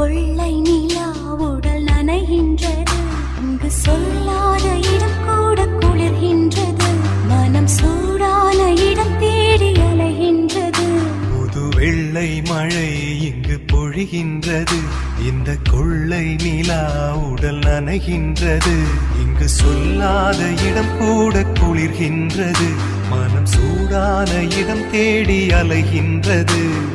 கொள்ளை நிலா உடல் நனைகின்றது. இங்கு சொல்லாத இடம் கூட குளிர்கின்றது. மனம் சூடான இடம் தேடி அலைகின்றது. புது வெள்ளை மழை இங்கு பொழிகின்றது. இந்த கொள்ளை நிலா உடல் நனைகின்றது. இங்கு சொல்லாத இடம் கூட குளிர்கின்றது. மனம் சூடான இடம் தேடி அலைகின்றது.